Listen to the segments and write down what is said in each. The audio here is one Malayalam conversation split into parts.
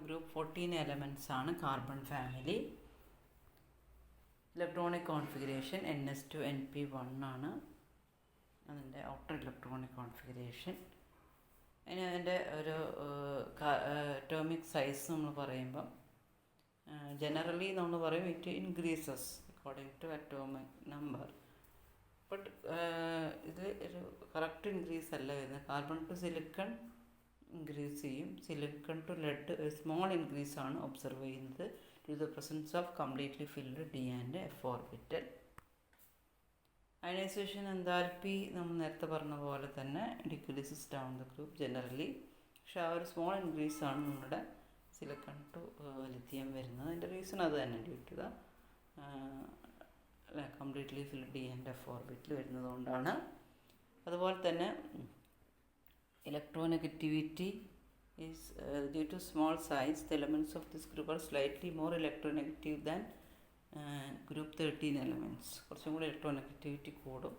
ഗ്രൂപ്പ് 14 എലമെൻറ്റ്സ് ആണ് carbon family. Electronic configuration NS2 NP1 ആണ് അതിൻ്റെ ഔട്ടർ ഇലക്ട്രോണിക് കോൺഫിഗറേഷൻ. ഇനി അതിൻ്റെ ഒരു അറ്റോമിക് സൈസ് നമ്മൾ പറയുമ്പം ജനറലി നമ്മൾ പറയും it increases according to atomic number. But ഇത് ഒരു കറക്റ്റ് ഇൻക്രീസ് അല്ല വരുന്നത്. കാർബൺ ടു സിലിക്കൺ ഇൻക്രീസ് ചെയ്യും, silicon to lead small increase ആണ് ഒബ്സർവ് ചെയ്യുന്നത് due the presence of completely filled D and F orbital. Ionisation enthalpy നമ്മൾ നേരത്തെ പറഞ്ഞ പോലെ തന്നെ decreases down the group generally. പക്ഷെ ആ ഒരു സ്മോൾ ഇൻക്രീസ് ആണ് നമ്മുടെ സിലിക്കൺ ടു ലിഥിയം വരുന്നത്. അതിൻ്റെ റീസൺ അത് തന്നെ, due to the completely filled D and F ഓർബിറ്റിൽ വരുന്നത് കൊണ്ടാണ്. അതുപോലെ തന്നെ electronegativity is due to small size the elements of this group are slightly more electronegative than group 13 elements. കുറച്ചും കൂടി ഇലക്ട്രോനെഗറ്റിവിറ്റി കൂടും.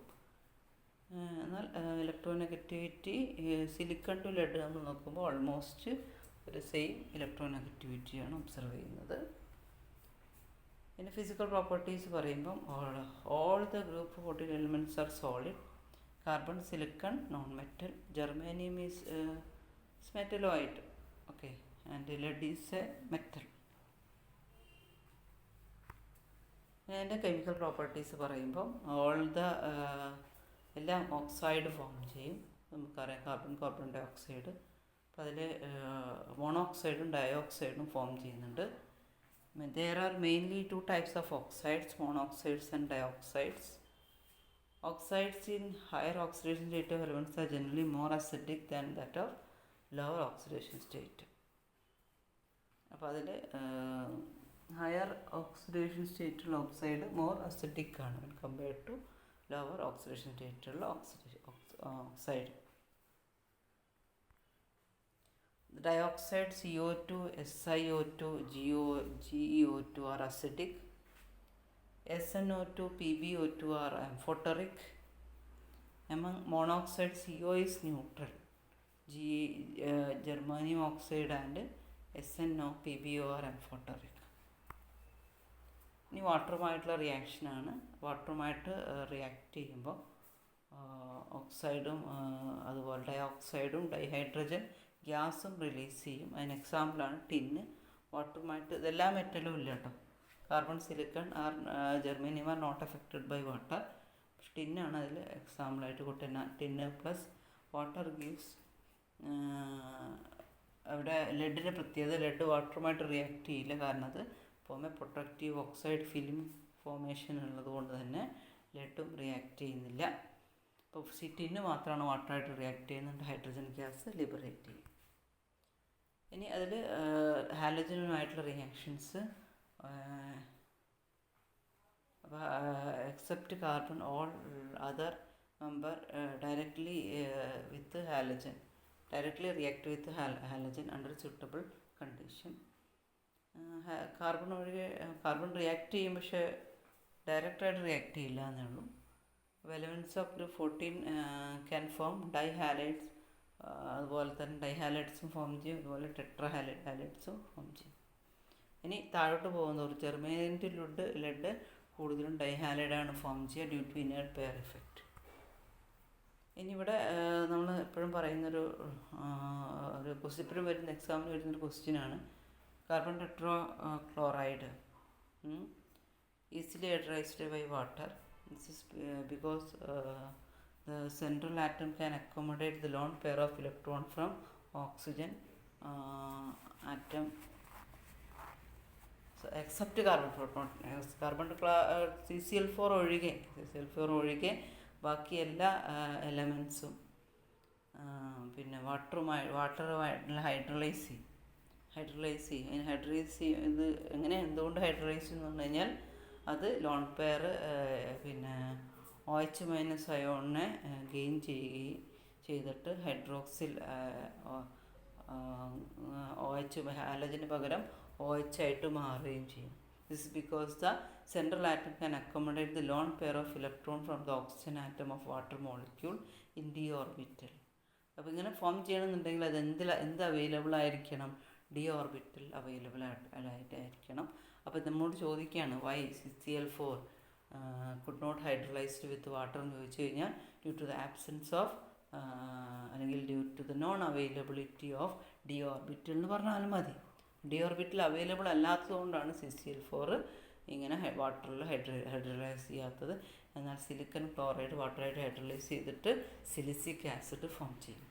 എന്നാൽ ഇലക്ട്രോനെഗറ്റിവിറ്റി സിലിക്കൺ ടു ലെഡ് നമ്മൾ നോക്കുമ്പോൾ ഓൾമോസ്റ്റ് ഒരു സെയിം ഇലക്ട്രോനെഗറ്റിവിറ്റിയാണ് ഒബ്സർവ് ചെയ്യുന്നത്. പിന്നെ ഫിസിക്കൽ പ്രോപ്പർട്ടീസ് പറയുമ്പം all the group 14 elements are solid. Carbon, silicon, non metal. Germanium is metalloid, okay, and lead is a metal. അതിൻ്റെ കെമിക്കൽ പ്രോപ്പർട്ടീസ് പറയുമ്പം ഓൾ ദ എല്ലാം ഓക്സൈഡ് ഫോം ചെയ്യും. നമുക്കറിയാം കാർബൺ ഡൈ ഓക്സൈഡ്. അപ്പോൾ അതിൽ മോണോക്സൈഡും ഡയോക്സൈഡും ഫോം ചെയ്യുന്നുണ്ട്. There are mainly two types of oxides, monoxides and dioxides. Oxides in higher oxidation state of elements are generally more acidic than that of lower oxidation state. അപ്പോൾ അതിൽ ഹയർ ഓക്സിഡേഷൻ സ്റ്റേറ്റുള്ള ഓക്സൈഡ് മോർ അസിഡിക് ആണ് കമ്പയർഡ് ടു ലോവർ ഓക്സിഡേഷൻ സ്റ്റേറ്റുള്ള oxide. Dioxide CO2, SiO2, GeO2 are acidic. SnO2, PbO2 are amphoteric. Among monoxide, CO is neutral. Germanium oxide and SnO, PbO are amphoteric. ഇനി വാട്ടറുമായിട്ടുള്ള റിയാക്ഷനാണ്. വാട്ടറുമായിട്ട് റിയാക്ട് ചെയ്യുമ്പോൾ ഓക്സൈഡും അതുപോലെ ഡയോക്സൈഡും ഡൈഹൈഡ്രജൻ ഗ്യാസും റിലീസ് ചെയ്യും. അതിന് എക്സാമ്പിളാണ് ടിന്ന്. വാട്ടറുമായിട്ട് ഇതെല്ലാ മെറ്റലും ഇല്ല കേട്ടോ. Carbon, silicon are germanium are not affected by water. പക്ഷെ ടിന്നാണ് അതിൽ എക്സാമ്പിളായിട്ട് കൂട്ടുന്ന. Tin plus water gives. അവിടെ ലെഡിൻ്റെ പ്രത്യേകത, ലെഡ് വാട്ടറുമായിട്ട് റിയാക്ട് ചെയ്യില്ല. കാരണം അത് പുറമെ പ്രൊട്ടക്റ്റീവ് ഓക്സൈഡ് ഫിലിം ഫോർമേഷൻ ഉള്ളത് കൊണ്ട് തന്നെ ലെഡും റിയാക്ട് ചെയ്യുന്നില്ല. അപ്പോൾ ടിന്ന് മാത്രമാണ് വാട്ടറായിട്ട് റിയാക്ട് ചെയ്യുന്നുണ്ട്. ഹൈഡ്രജൻ ഗ്യാസ് ലിബറേറ്റ് ചെയ്യും. ഇനി അതിൽ ഹാലജനുമായിട്ടുള്ള റിയാക്ഷൻസ്, അപ്പോൾ except carbon all other member directly with halogen, directly react with halogen under suitable condition. Carbon react ചെയ്യും, പക്ഷേ ഡയറക്റ്റായിട്ട് റിയാക്ട് ചെയ്യില്ല എന്നേ ഉള്ളൂ. Elements of group 14 can form dihalides. അതുപോലെ തന്നെ ഡൈഹാലൈഡ്സും ഫോം ചെയ്യും, അതുപോലെ ടെട്രാഹാലൈഡ്സും ഫോം ചെയ്യും. ഇനി താഴോട്ട് പോകുന്നവർ ജർമേനിയം ലെഡ് കൂടുതലും ഡൈഹാലൈഡാണ് ഫോം ചെയ്യുക due to inert pair effect. ഇനി ഇവിടെ നമ്മൾ എപ്പോഴും പറയുന്നൊരു ഇപ്പോഴും വരുന്ന എക്സാമിന് വരുന്നൊരു ക്വസ്റ്റ്യനാണ് carbon tetra chloride easily hydrolysed by water. This is because the central atom can accommodate the lone pair of electron from oxygen atom. So except carbon proton, CCl4 ഒഴികെ ബാക്കി എല്ലാ എലമെൻസും പിന്നെ വാട്ടറുമായിട്ടുള്ള ഹൈഡ്രലൈസ് ചെയ്യും. ഇത് എന്തുകൊണ്ട് ഹൈഡ്രലൈസ് ചെയ്യുന്നു പറഞ്ഞു കഴിഞ്ഞാൽ അത് ലോൺ പെയർ പിന്നെ OH മൈനസ് അയോണിനെ ഗെയിൻ ചെയ്തിട്ട് ഹൈഡ്രോക്സിൽ OH ഹാലജന് പകരം OH ആയിട്ട് മാറുകയും ചെയ്യും. This is because the central atom can accommodate the lone pair of electron from the oxygen atom of water molecule in d orbital. അപ്പോൾ ഇങ്ങനെ ഫോം ചെയ്യണമെന്നുണ്ടെങ്കിൽ അത് എന്ത് അവൈലബിൾ ആയിരിക്കണം? ഡി ഓർബിറ്റൽ അവൈലബിൾ ആയിട്ടായിരിക്കണം. അപ്പോൾ നമ്മോട് ചോദിക്കുകയാണ് why CCl4 could not hydrolysed with water എന്ന് ചോദിച്ചു കഴിഞ്ഞാൽ due to the absence of അല്ലെങ്കിൽ due to the non availability of D orbital എന്ന് പറഞ്ഞാലും മതി. ഡി ഓർബിറ്റൽ അവൈലബിൾ അല്ലാത്തതുകൊണ്ടാണ് CCl4 ഇങ്ങനെ വാട്ടറിൽ ഹൈഡ്രലൈസ് ചെയ്യാത്തത്. എന്നാൽ സിലിക്കൺ ക്ലോറൈഡ് വാട്ടറായിട്ട് ഹൈഡ്രലൈസ് ചെയ്തിട്ട് സിലിസിക് ആസിഡ് ഫോം ചെയ്യും.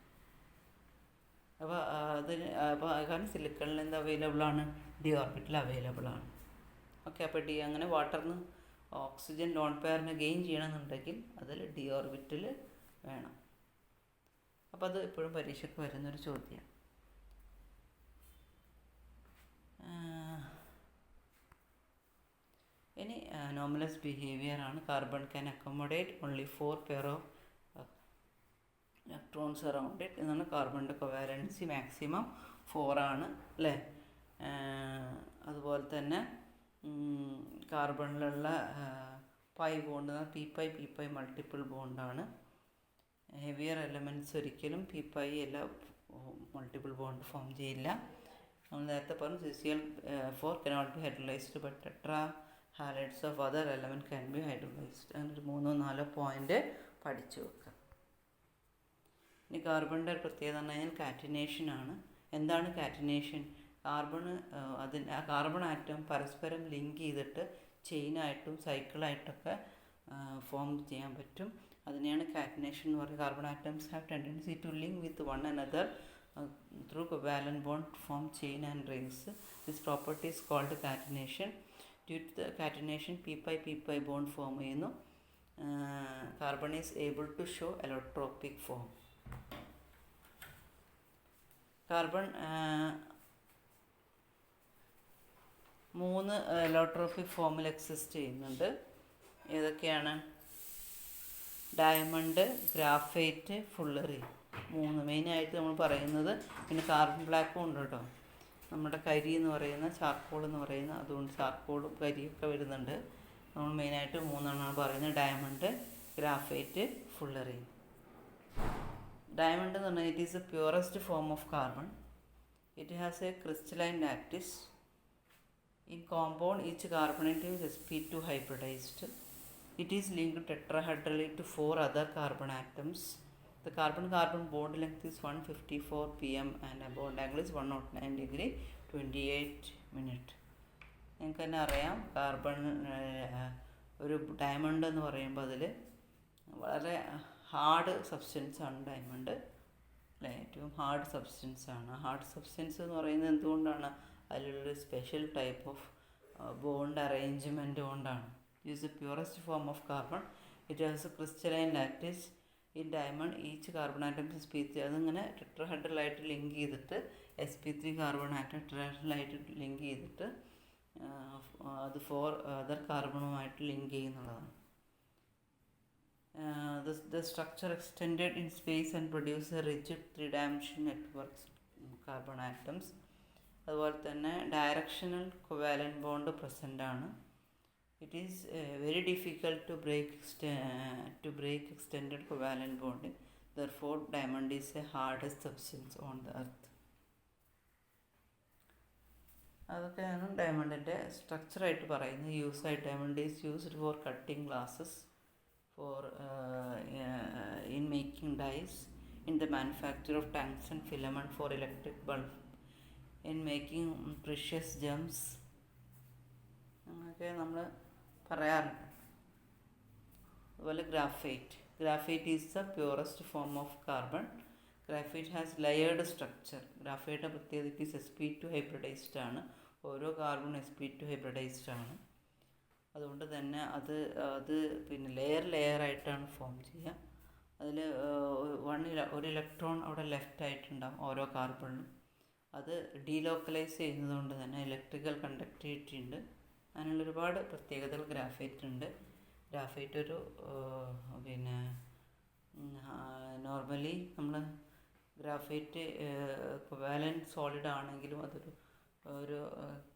അപ്പോൾ കാരണം സിലിക്കണിൽ എന്ത് അവൈലബിൾ ആണ്? ഡി ഓർബിറ്റൽ അവൈലബിൾ ആണ്. ഓക്കെ, അപ്പോൾ അങ്ങനെ വാട്ടറിന് ഓക്സിജൻ ലോൺ പെയറിന് ഗെയിൻ ചെയ്യണമെന്നുണ്ടെങ്കിൽ അതിൽ ഡി ഓർബിറ്റൽ വേണം. അപ്പോൾ അത് എപ്പോഴും പരീക്ഷയ്ക്ക് വരുന്നൊരു ചോദ്യമാണ്. ഇനി നോമിനസ് ബിഹേവിയർ ആണ്. കാർബൺ can accommodate only 4 pair of electrons around it എന്നാണ്. കാർബണിൻ്റെ കൊവാലൻസി മാക്സിമം 4 ആണ് അല്ലേ. അതുപോലെ തന്നെ കാർബണിലുള്ള pi bond p pi multiple ബോണ്ടാണ്. ഹെവിയർ എലമെൻറ്റ്സ് ഒരിക്കലും പി എല്ലാ മൾട്ടിപ്പിൾ ബോണ്ട് ഫോം ചെയ്യില്ല. നമ്മൾ നേരത്തെ പറഞ്ഞു CCl4 cannot be hydrolyzed but tetra halides of other element can be hydrolyzed. അങ്ങനെ ഒരു 3-4 പോയിൻ്റ് പഠിച്ചു വെക്കുക. ഇനി കാർബണിൻ്റെ പ്രത്യേകത എന്ന് പറഞ്ഞാൽ കാറ്റിനേഷനാണ്. എന്താണ് കാറ്റിനേഷൻ? കാർബൺ ആറ്റം പരസ്പരം ലിങ്ക് ചെയ്തിട്ട് ചെയിനായിട്ടും സൈക്കിളായിട്ടൊക്കെ ഫോം ചെയ്യാൻ പറ്റും. അതിനെയാണ് കാറ്റിനേഷൻ എന്ന് പറയുന്നത്. Carbon atoms have tendency to link with one another through covalent bond form chain and rings. This property is called catenation. Due to the catenation p bond form ചെയ്യുന്നു. Carbon is able to show allotropic form. Carbon 3 അലോട്രോപ്പിക് ഫോമിൽ എക്സിസ്റ്റ് ചെയ്യുന്നുണ്ട്. ഏതൊക്കെയാണ്? Diamond, graphite, ഫുള്ളറി. 3 മെയിനായിട്ട് നമ്മൾ പറയുന്നത്. പിന്നെ കാർബൺ ബ്ലാക്കും ഉണ്ട് കേട്ടോ. നമ്മുടെ കരി എന്ന് പറയുന്ന ചാർക്കോൾ എന്ന് പറയുന്ന, അതുകൊണ്ട് ചാർക്കോളും കരിയൊക്കെ വരുന്നുണ്ട്. നമ്മൾ മെയിനായിട്ട് 3 പറയുന്നത്. Diamond, graphite, ഫുള്ളറി. ഡയമണ്ട് എന്ന് പറഞ്ഞാൽ it is the purest form of carbon. It has a crystalline lattice. In compound, each carbon atom is sp2 hybridized. It is linked tetrahedrally to 4 other carbon atoms. The carbon-carbon bond length is 154 pm and the bond angle is 109 degree 28 minute. നിങ്ങൾക്ക് തന്നെ അറിയാം, കാർബൺ ഒരു ഡയമണ്ട് എന്ന് പറയുമ്പോൾ അതിൽ വളരെ ഹാർഡ് സബ്സ്റ്റൻസ് ആണ് ഡയമണ്ട് അല്ലേ. ഏറ്റവും ഹാർഡ് സബ്സ്റ്റൻസ് ആണ്. ഹാർഡ് സബ്സ്റ്റൻസ് എന്ന് പറയുന്നത് എന്തുകൊണ്ടാണ്? അതിലുള്ളൊരു special type of bond arrangement കൊണ്ടാണ്. It is the purest form of carbon. It has a crystalline lattice. ഈ diamond each carbon atom sp3 അതിങ്ങനെ ടെട്രഹെഡ്രലായിട്ട് ലിങ്ക് ചെയ്തിട്ട് sp3 കാർബൺ ആറ്റം ടെട്രഹെഡ്രലായിട്ട് ലിങ്ക് ചെയ്തിട്ട് അത് 4 അതർ കാർബണുമായിട്ട് ലിങ്ക് ചെയ്യുന്നുള്ളതാണ്. The structure extended in space and produce a rigid 3-dimensional networks carbon atoms. അതുപോലെ തന്നെ ഡയറക്ഷണൽ കൊവാലൻറ്റ് ബോണ്ട് പ്രസൻ്റ് ആണ്. It is very difficult to break extended covalent bond. Therefore diamond is a hardest substance on the earth. അതൊക്കെയാണ് ഡയമണ്ടിൻ്റെ സ്ട്രക്ചറായിട്ട് പറയുന്നത്. Diamond is used for cutting glasses, for in making dies, in the manufacture of tungsten filament for electric bulb, in making precious gems. അങ്ങനെയൊക്കെ നമ്മൾ പറയാറുണ്ട്. അതുപോലെ graphite is the purest form of carbon. Graphite has layered structure. ഗ്രാഫൈറ്റിൻ്റെ പ്രത്യേകത ഇറ്റ് ഈസ് sp2 ഹൈബ്രിഡൈസ്ഡ് ആണ്. ഓരോ കാർബൺ sp2 ഹൈബ്രിഡൈസ്ഡ് ആണ്. അതുകൊണ്ട് തന്നെ അത് പിന്നെ ലെയറായിട്ടാണ് ഫോം ചെയ്യുക. അതിൽ ഒരു ഇലക്ട്രോൺ അവിടെ ലെഫ്റ്റ് ആയിട്ടുണ്ടാകും ഓരോ കാർബണിലും. അത് ഡീലോക്കലൈസ് ചെയ്യുന്നത് കൊണ്ട് തന്നെ ഇലക്ട്രിക്കൽ കണ്ടക്ടിവിറ്റി ഉണ്ട്. അതിനുള്ള ഒരുപാട് പ്രത്യേകതകൾ ഗ്രാഫൈറ്റ് ഉണ്ട്. ഗ്രാഫൈറ്റ് ഒരു പിന്നെ നോർമലി നമ്മൾ ഗ്രാഫൈറ്റ് വാലൻറ്റ് സോളിഡ് ആണെങ്കിലും ഒരു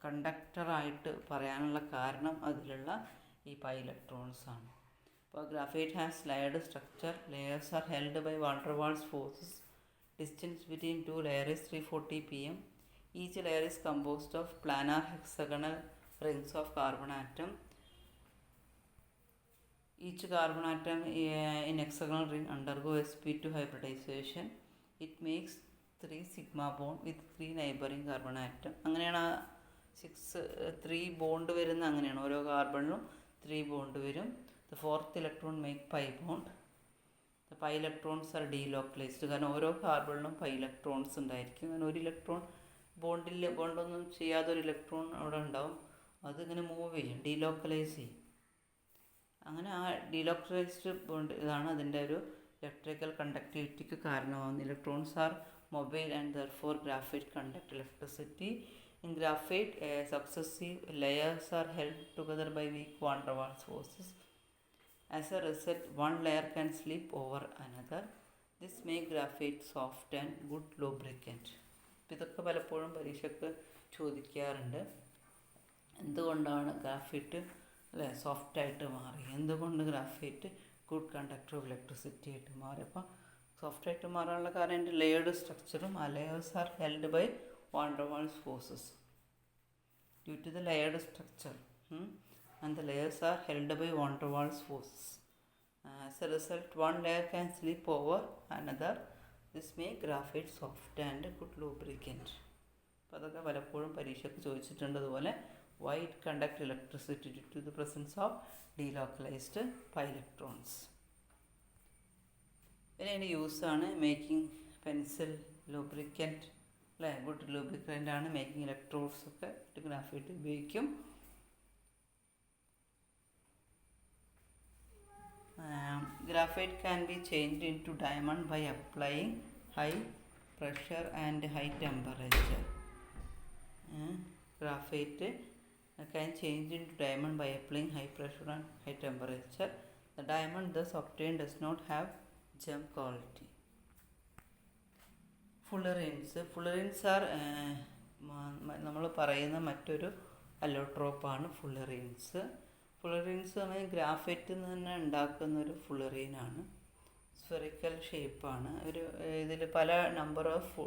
കണ്ടക്ടറായിട്ട് പറയാനുള്ള കാരണം അതിലുള്ള ഈ പൈ ഇലക്ട്രോൺസ് ആണ്. അപ്പോൾ graphite has layered structure. Layers are held by van der Waals forces. Distance between 2 layers is 340 pm. Each layer is composed of planar hexagonal rings of carbon atom. Each carbon atom in hexagonal ring undergo sp2 hybridization. It makes 3 sigma bond with 3 neighboring carbon atom. അങ്ങനെയാണ് 3 ബോണ്ട് വരുന്ന അങ്ങനെയാണ്. ഓരോ കാർബണിലും 3 ബോണ്ട് വരും. The fourth electron make pi bond. The pi electrons are delocalized. കാരണം ഓരോ കാർബണിലും pi electrons ഉണ്ടായിരിക്കും. കാരണം ഒരു ഇലക്ട്രോൺ ബോണ്ടൊന്നും ചെയ്യാതെ ഒരു ഇലക്ട്രോൺ അവിടെ ഉണ്ടാവും. അതിങ്ങനെ മൂവ് ചെയ്യും, ഡീലോക്കലൈസ് ചെയ്യും. അങ്ങനെ ആ ഡീലോക്കലൈസ്ഡ് ബോണ്ട് ഇതാണ് അതിൻ്റെ ഒരു ഇലക്ട്രിക്കൽ കണ്ടക്ടിവിറ്റിക്ക് കാരണമാകുന്നത്. Electrons are mobile and therefore graphite conduct electricity. In graphite, successive layers are held together by weak van der Waals forces. As a result, one layer can slip over another. This makes graphite soft and good lubricant. ഇതൊക്കെ പലപ്പോഴും പരീക്ഷയ്ക്ക് ചോദിക്കാറുണ്ട്. എന്തുകൊണ്ടാണ് ഗ്രാഫൈറ്റ് സോഫ്റ്റായിട്ട് മാറി? എന്തുകൊണ്ട് graphite good conductor of electricity ആയിട്ട് മാറി? അപ്പോൾ സോഫ്റ്റായിട്ട് മാറാനുള്ള കാരണം എൻ്റെ ലെയർഡ് സ്ട്രക്ചറും ആ layers are held by van der Waals forces. Due to the layered structure and the layers are held by van der Waals forces. As a result, one layer can slip over another. This makes graphite soft and good lubricant. അപ്പോൾ അതൊക്കെ പലപ്പോഴും പരീക്ഷയ്ക്ക് ചോദിച്ചിട്ടുണ്ട്. അതുപോലെ why it conduct electricity due to the presence of delocalized pi electrons. പിന്നെ അതിൻ്റെ യൂസാണ് മേക്കിംഗ് പെൻസിൽ ലൂബ്രിക്കൻറ്റ് അല്ലേ, ഗുഡ് ലൂബ്രിക്കൻ്റ് ആണ്. മേക്കിംഗ് ഇലക്ട്രോഡ്സ് ഒക്കെ ഗ്രാഫൈറ്റ് ഉപയോഗിക്കും. Graphite can be changed into diamond by applying high pressure and high temperature. Graphite can change into diamond by applying high pressure and high temperature. The diamond thus obtained does not have gem quality. Fullerenes are നമ്മൾ പറയുന്ന മറ്റൊരു അലോട്രോപ്പാണ് ഫുള്ളറീൻസ്. ഫുള്ളറീൻസ് പറഞ്ഞാൽ ഗ്രാഫൈറ്റിൽ നിന്ന് തന്നെ ഉണ്ടാക്കുന്നൊരു ഫുള്ളറീനാണ്. സ്ഫെറിക്കൽ ഷേപ്പാണ്. ഇതിൽ പല നമ്പർ ഓഫ്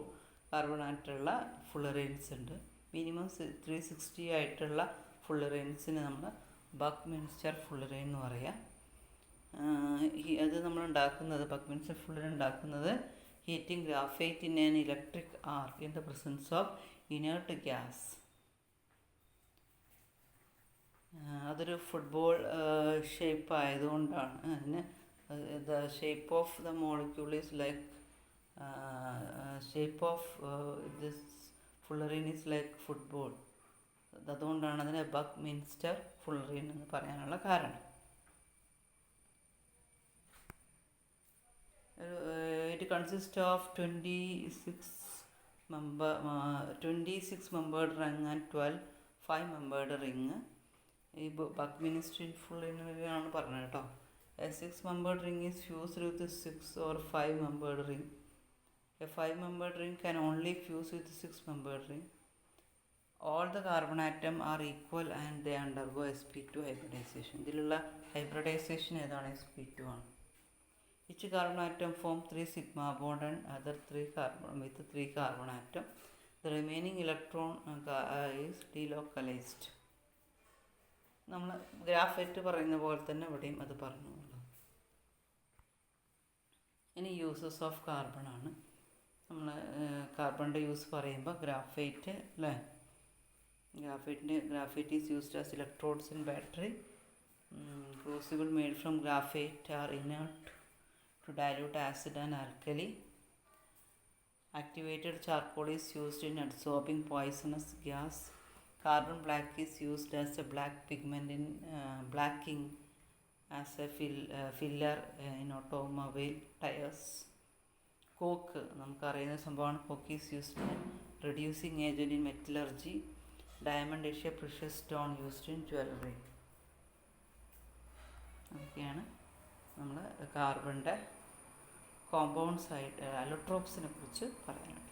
കാർബൺ ആയിട്ടുള്ള ഫുള്ളറീൻസ് ഉണ്ട്. മിനിമം 360 ആയിട്ടുള്ള ഫുള്ളറീൻസിന് നമ്മൾ ബക്ക്മിൻസ്റ്റർ ഫുള്ളറീൻ എന്ന് പറയാം. അത് നമ്മൾ ഉണ്ടാക്കുന്നത് ബക്ക്മിൻസ്റ്റർ ഫുള്ളറീൻ ഉണ്ടാക്കുന്നത് heating graphite in an electric arc in the presence of inert gas. അതൊരു ഫുട്ബോൾ ഷേപ്പ് ആയതുകൊണ്ടാണ് അതിന് the shape of the molecule is like shape of this fullerene is like football. അതുകൊണ്ടാണ് അതിനെ ബക്ക്മിൻസ്റ്റർ ഫുള്ളറീൻ എന്ന് പറയാനുള്ള കാരണം. It consists of 26 membered ring and 12 5-membered ring. ഈ ബക്ക്മിൻസ്റ്റർ ഫുള്ളറിനാണ് പറഞ്ഞത് കേട്ടോ. A 6-membered ring is fused with a 6 or 5-membered ring. A 5-membered ring can only fuse with a 6-membered ring. All the carbon atom are equal and they undergo sp2 hybridization. ഇതിലുള്ള ഹൈബ്രിഡൈസേഷൻ ഏതാണ്? sp2 ആണ്. Each carbon atom form 3 sigma bond and other 3 carbon with 3 carbon atom. The remaining electron is delocalized. നമ്മൾ ഗ്രാഫൈറ്റ് പറയുന്ന പോലെ തന്നെ ഇവിടെയും അത് പറഞ്ഞു. ഇനി യൂസസ് ഓഫ് കാർബൺ ആണ്. നമ്മൾ കാർബണിൻ്റെ യൂസ് പറയുമ്പോൾ ഗ്രാഫൈറ്റ് അല്ലേ, graphite is used as electrodes in battery. Crucible made from graphite are inert to dilute acid and alkali. Activated charcoal is used in absorbing poisonous gas. Carbon black is used as a black pigment in blacking as a filler in automobile tires. Coke നമുക്കറിയുന്ന സംഭവമാണ്. coke is used in reducing agent in metallurgy. Diamond is a precious stone used in jewelry. അതൊക്കെയാണ് നമ്മൾ കാർബണിൻ്റെ കോമ്പൗണ്ട്സ് ആയിട്ട് അലോട്രോപ്സിനെ കുറിച്ച് പറയാനുള്ളത്.